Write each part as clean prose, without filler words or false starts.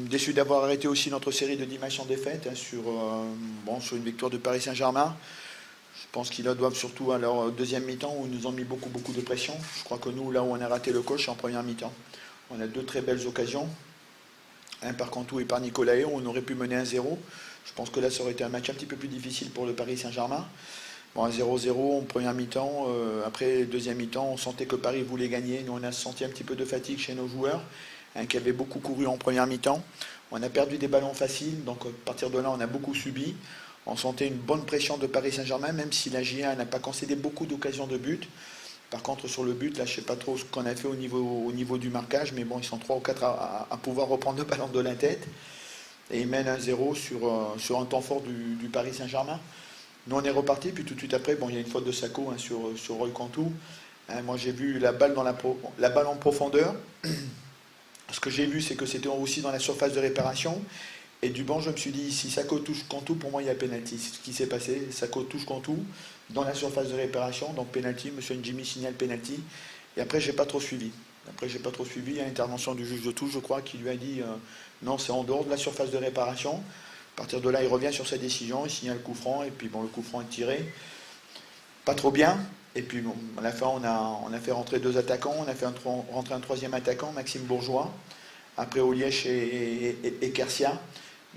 Déçu d'avoir arrêté aussi notre série de 10 matchs sans défaite hein, sur une victoire de Paris Saint-Germain. Je pense qu'ils doivent surtout à leur deuxième mi-temps où ils nous ont mis beaucoup de pression. Je crois que nous, là où on a raté le coche, c'est en première mi-temps. On a deux très belles occasions, un par Cantou et par Nicolae, où on aurait pu mener 1-0. Je pense que là, ça aurait été un match un petit peu plus difficile pour le Paris Saint-Germain. Bon, 1-0-0 en première mi-temps. Après, deuxième mi-temps, on sentait que Paris voulait gagner. Nous, on a senti un petit peu de fatigue chez nos joueurs, hein, qui avaient beaucoup couru en première mi-temps. On a perdu des ballons faciles, donc à partir de là, on a beaucoup subi. On sentait une bonne pression de Paris Saint-Germain, même si la GIA n'a pas concédé beaucoup d'occasions de but. Par contre, sur le but, là, je ne sais pas trop ce qu'on a fait au niveau du marquage, mais bon, ils sont 3 ou 4 à pouvoir reprendre le ballon de la tête. Et ils mènent 1-0 sur un temps fort du Paris Saint-Germain. Nous, on est reparti, puis tout de suite après, bon, il y a une faute de Sako hein, sur Roy Cantou. Hein, moi, j'ai vu la balle en profondeur. Ce que j'ai vu, c'est que c'était aussi dans la surface de réparation. Et du banc, je me suis dit, si Sako touche Cantou, pour moi, il y a pénalty. C'est ce qui s'est passé. Sako touche Cantou dans la surface de réparation. Donc pénalty, monsieur Njimi signale pénalty. Et après, j'ai pas trop suivi. Il y a l'intervention du juge de touche, je crois, qui lui a dit non, c'est en dehors de la surface de réparation. À partir de là, il revient sur sa décision, il signale le coup franc. Et puis, bon, le coup franc est tiré. Pas trop bien. Et puis, bon, à la fin, on a fait rentrer deux attaquants. On a fait rentrer un troisième attaquant, Maxime Bourgeois. Après, Olièche et Kersia.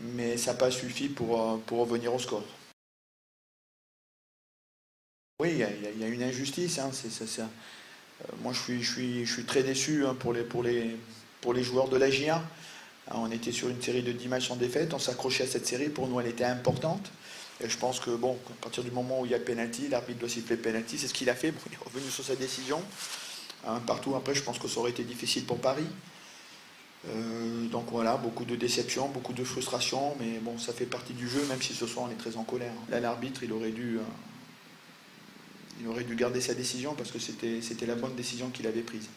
Mais ça n'a pas suffi pour revenir au score. Oui, il y a une injustice. Hein, moi, je suis très déçu hein, pour les joueurs de la GIA. Hein, on était sur une série de 10 matchs sans défaite. On s'accrochait à cette série. Pour nous, elle était importante. Et je pense que, bon, à partir du moment où il y a penalty, l'arbitre doit siffler penalty. C'est ce qu'il a fait. Bon, il est revenu sur sa décision. Hein, partout après, je pense que ça aurait été difficile pour Paris. Donc voilà, beaucoup de déception, beaucoup de frustration, mais bon, ça fait partie du jeu, même si ce soir on est très en colère. Là, l'arbitre, il aurait dû garder sa décision parce que c'était la bonne décision qu'il avait prise.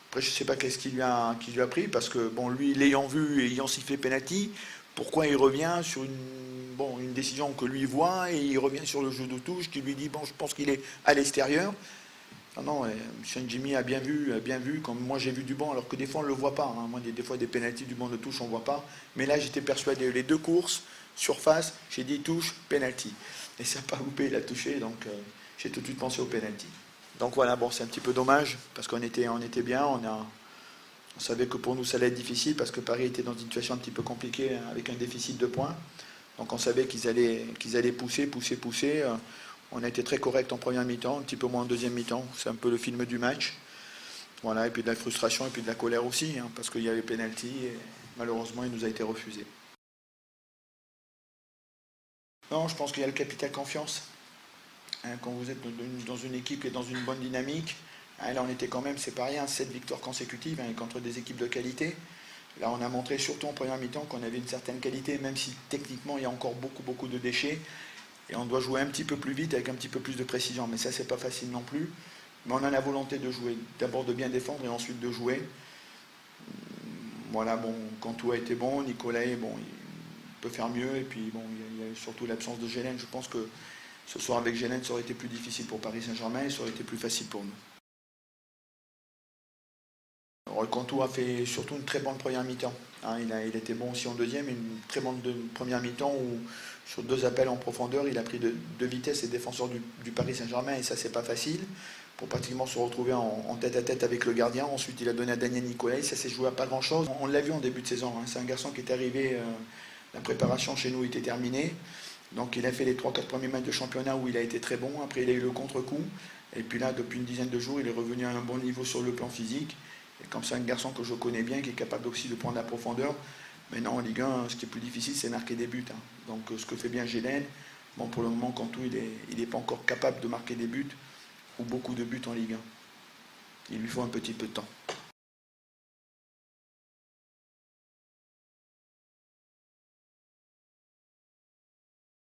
Après, je ne sais pas qu'est-ce qu'il lui a pris, parce que bon, lui, l'ayant vu et ayant sifflé penalty, pourquoi il revient sur une décision que lui voit et il revient sur le jeu de touche qui lui dit bon, je pense qu'il est à l'extérieur. Ah non, M. Njimi a bien vu, comme moi j'ai vu du banc, alors que des fois on ne le voit pas. Hein. Moi, des fois des pénaltys du banc de touche, on ne voit pas. Mais là, j'étais persuadé, les deux courses, surface, j'ai dit touche, pénalty. Et ça n'a pas loupé, il a touché, donc j'ai tout de suite pensé au pénalty. Donc voilà, bon, c'est un petit peu dommage, parce qu'on était bien, on savait que pour nous ça allait être difficile, parce que Paris était dans une situation un petit peu compliquée, hein, avec un déficit de points. Donc on savait qu'ils allaient pousser. On a été très correct en première mi-temps, un petit peu moins en deuxième mi-temps. C'est un peu le film du match. Voilà, et puis de la frustration et puis de la colère aussi, hein, parce qu'il y avait pénalty et malheureusement il nous a été refusé. Non, je pense qu'il y a le capital confiance. Hein, quand vous êtes dans une équipe qui est dans une bonne dynamique, hein, là on était quand même, c'est pas rien, 7 victoires consécutives hein, contre des équipes de qualité. Là on a montré surtout en première mi-temps qu'on avait une certaine qualité, même si techniquement il y a encore beaucoup de déchets. Et on doit jouer un petit peu plus vite avec un petit peu plus de précision. Mais ça, c'est pas facile non plus. Mais on a la volonté de jouer. D'abord de bien défendre et ensuite de jouer. Voilà, bon, quand tout a été bon, Nicolas, bon, il peut faire mieux. Et puis, bon, il y a surtout l'absence de Gélène. Je pense que ce soir avec Gélène, ça aurait été plus difficile pour Paris Saint-Germain et ça aurait été plus facile pour nous. Roy Cantou a fait surtout une très bonne première mi-temps. Hein, il était bon aussi en deuxième, une très bonne première mi-temps où sur deux appels en profondeur, il a pris de vitesse les défenseurs du Paris Saint-Germain et ça c'est pas facile pour pratiquement se retrouver en tête à tête avec le gardien. Ensuite il a donné à Daniel Nicolai, ça s'est joué à pas grand chose. On l'a vu en début de saison, hein. C'est un garçon qui est arrivé, la préparation chez nous était terminée. Donc il a fait les 3-4 premiers matchs de championnat où il a été très bon, après il a eu le contre-coup. Et puis là, depuis une dizaine de jours, il est revenu à un bon niveau sur le plan physique. Et comme c'est un garçon que je connais bien, qui est capable aussi de prendre la profondeur, maintenant en Ligue 1, ce qui est plus difficile, c'est marquer des buts. Hein. Donc ce que fait bien Gélène, bon, pour le moment, Cantou, il n'est pas encore capable de marquer des buts ou beaucoup de buts en Ligue 1. Il lui faut un petit peu de temps.